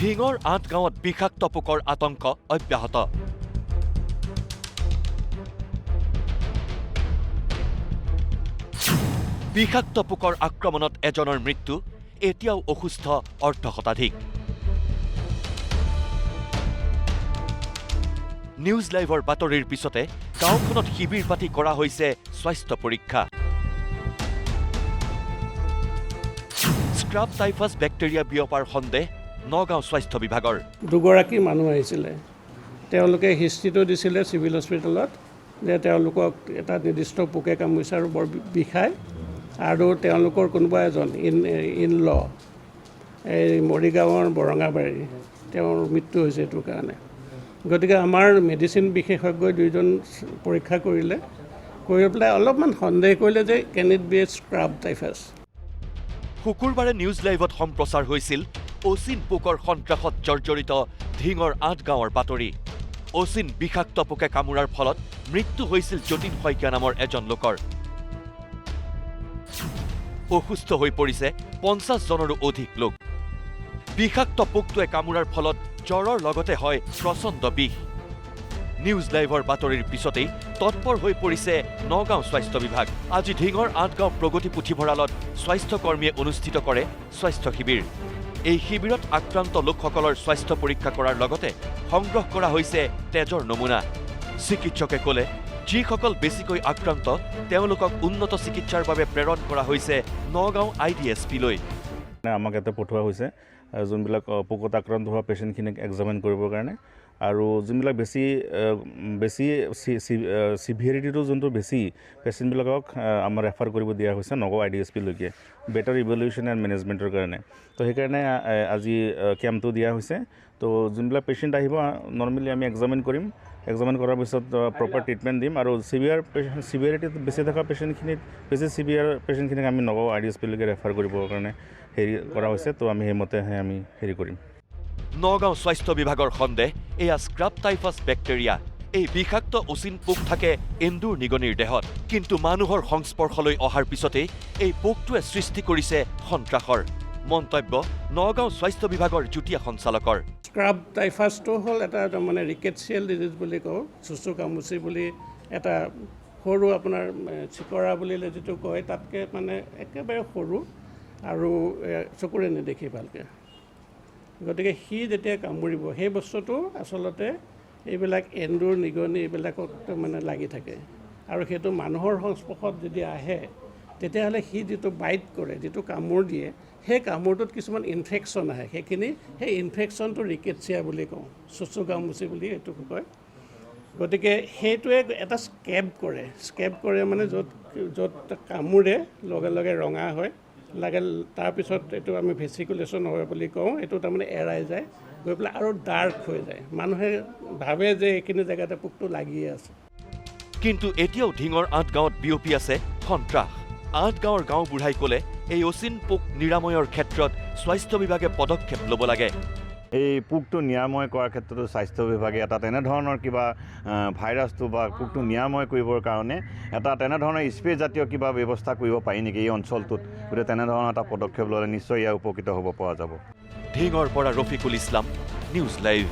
ঢিঙৰ ৮ গাঁৱত বিষাক্ত পোকৰ আতংক অব্যাহত। বিষাক্ত পোকৰ আক্ৰমণত এজনৰ মৃত্যু, এতিয়াও অসুস্থ অৰ্ধশতাধিক। নিউজ লাইভৰ বাতৰিৰ পিছতে গাঁওখনত শিবিৰ পাতি কৰা হৈছে স্বাস্থ্য পৰীক্ষা। স্ক্ৰাব টাইফাছ বেক্টেৰিয়া বিয়পাৰ সন্দেহ নগাঁও স্বাস্থ্য বিভাগৰ। দুগৰাকী মানুহ আহিছিলে, তেওঁলোকে হিষ্ট্ৰীটো দিছিলে চিভিল হস্পিটেলত যে তেওঁলোকক এটা নিৰ্দিষ্ট পোকে কামুৰিছে আৰু বৰ বিষায়, আৰু তেওঁলোকৰ কোনোবা এজন ইন ল এই মৰিগাঁৱৰ বৰঙাবাৰী তেওঁৰ মৃত্যু হৈছে এইটোৰ কাৰণে। গতিকে আমাৰ মেডিচিন বিশেষজ্ঞ দুইজন পৰীক্ষা কৰিলে, কৰি পেলাই অলপমান সন্দেহ কৰিলে যে কেন ইট বি এ স্ক্ৰাব টাইফাছ। শুকুৰবাৰে নিউজ লাইভত সম্প্ৰচাৰ হৈছিল অচিন পোকৰ সন্ত্ৰাসত জৰ্জৰিত ঢিঙৰ ৮ গাঁৱৰ বাতৰি। অচিন বিষাক্ত পোকে কামোৰাৰ ফলত মৃত্যু হৈছিল যতীন শইকীয়া নামৰ এজন লোকৰ। অসুস্থ হৈ পৰিছে ৫০ জনৰো অধিক লোক। বিষাক্ত পোকটোৱে কামোৰাৰ ফলত জ্বৰৰ লগতে হয় প্ৰচণ্ড বিষ। নিউজ লাইভৰ বাতৰিৰ পিছতেই তৎপৰ হৈ পৰিছে নগাঁও স্বাস্থ্য বিভাগ। আজি ঢিঙৰ ৮ গাঁও প্ৰগতি পুথিভঁৰালত স্বাস্থ্যকৰ্মীয়ে অনুষ্ঠিত কৰে স্বাস্থ্য শিবিৰ। এই শিবিৰত আক্ৰান্ত লোকসকলৰ স্বাস্থ্য পৰীক্ষা কৰাৰ লগতে সংগ্ৰহ কৰা হৈছে তেজৰ নমুনা। চিকিৎসকে ক'লে, যিসকল বেছিকৈ আক্ৰান্ত তেওঁলোকক উন্নত চিকিৎসাৰ বাবে প্ৰেৰণ কৰা হৈছে নগাঁও IDSP-লৈ। আমাক ইয়াতে পঠোৱা হৈছে যোনবিলাক পোকত আক্ৰান্ত হোৱা পেচেণ্টখিনিক এক্সামিন কৰিবৰ কাৰণে, আৰু যোনবিলাক বেছি চিভিয়েৰিটিটো যোনটো বেছি পেচেণ্টবিলাকক আমাৰ ৰেফাৰ কৰিব দিয়া হৈছে নগাঁও IDSP-লৈকে বেটাৰ ইভেলুৱেশ্যন এণ্ড মেনেজমেণ্টৰ কাৰণে। তো সেইকাৰণে আজি কেম্পটো দিয়া হৈছে। তো যোনবিলাক পেচেণ্ট আহিব নৰ্মেলি আমি এক্সামিন কৰিম, এক্সামিন কৰাৰ পিছত প্ৰপাৰ ট্ৰিটমেণ্ট দিম, আৰু চিভিয়াৰিটি বেছি থকা পেচেণ্টখিনিক বেছি চিভিয়াৰ পেচেণ্টখিনিক আমি নগাঁও IDSP-লৈকে ৰেফাৰ কৰিবৰ কাৰণে হেৰি কৰা হৈছে। তো আমি সেইমতেহে আমি হেৰি কৰিম। নগাঁও স্বাস্থ্য বিভাগৰ সন্দেহ এয়া স্ক্ৰাব টাইফাছ বেক্টেৰিয়া। এই বিষাক্ত অচিন পোক থাকে এন্দুৰ নিগনিৰ দেহত, কিন্তু মানুহৰ সংস্পৰ্শলৈ অহাৰ পিছতেই এই পোকটোৱে সৃষ্টি কৰিছে সন্ত্ৰাসৰ। মন্তব্য নগাঁও স্বাস্থ্য বিভাগৰ যুটীয়া সঞ্চালকৰ। স্ক্ৰাব টাইফাছটো হ'ল এটা মানে ৰিকেটছিয়েল ডিজিজ বুলি কওঁ, চুচু কামুচি বুলি এটা সৰু আপোনাৰ চিকৰা বুলিলে যিটো কয় তাতকৈ মানে একেবাৰে সৰু আৰু চকুৰে নেদেখি ভালকৈ। গতিকে সি যেতিয়া কামুৰিব সেই বস্তুটো আচলতে এইবিলাক এন্দুৰ নিগনি এইবিলাকত মানে লাগি থাকে, আৰু সেইটো মানুহৰ সংস্পৰ্শত যদি আহে তেতিয়াহ'লে সি যিটো বাইট কৰে, যিটো কামোৰ দিয়ে, সেই কামোৰটোত কিছুমান ইনফেকশ্যন আহে। সেই ইনফেকশ্যনটো ৰিকেটছিয়া বুলি কওঁ, চুচু কামুচি বুলি এইটো কয়। গতিকে সেইটোৱে এটা স্কেব কৰে মানে য'ত কামোৰে লগে লগে ৰঙা হয়, তাৰপিছত এইটো আমি ভেচিকুলেশ্যন হয় বুলি কওঁ, এইটো তাৰমানে এৰাই যায় গৈ পেলাই আৰু ডাৰ্ক হৈ যায়। মানুহে ভাবে যে এইখিনি জেগাতে পোকটো লাগিয়ে আছে। কিন্তু এতিয়াও ঢিঙৰ ৮ গাঁৱত বিয়পি আছে সন্ত্ৰাস। ৮ গাঁৱৰ গাঁওবুঢ়াই ক'লে, এই অচিন পোক নিৰাময়ৰ ক্ষেত্ৰত স্বাস্থ্য বিভাগে পদক্ষেপ ল'ব লাগে। এই পোকটো নিৰাময় কৰাৰ ক্ষেত্ৰতো স্বাস্থ্য বিভাগে এটা তেনেধৰণৰ কিবা ভাইৰাছটো বা পোকটো নিৰাময় কৰিবৰ কাৰণে এটা তেনেধৰণৰ স্প্ৰে জাতীয় কিবা ব্যৱস্থা কৰিব পাৰি নেকি এই অঞ্চলটোত? গতিকে তেনেধৰণৰ এটা পদক্ষেপ ল'লে নিশ্চয় ইয়াৰ উপকৃত হ'ব পৰা যাব। ঢিঙৰ পৰা ৰফিকুল ইছলাম, নিউজ লাইভ।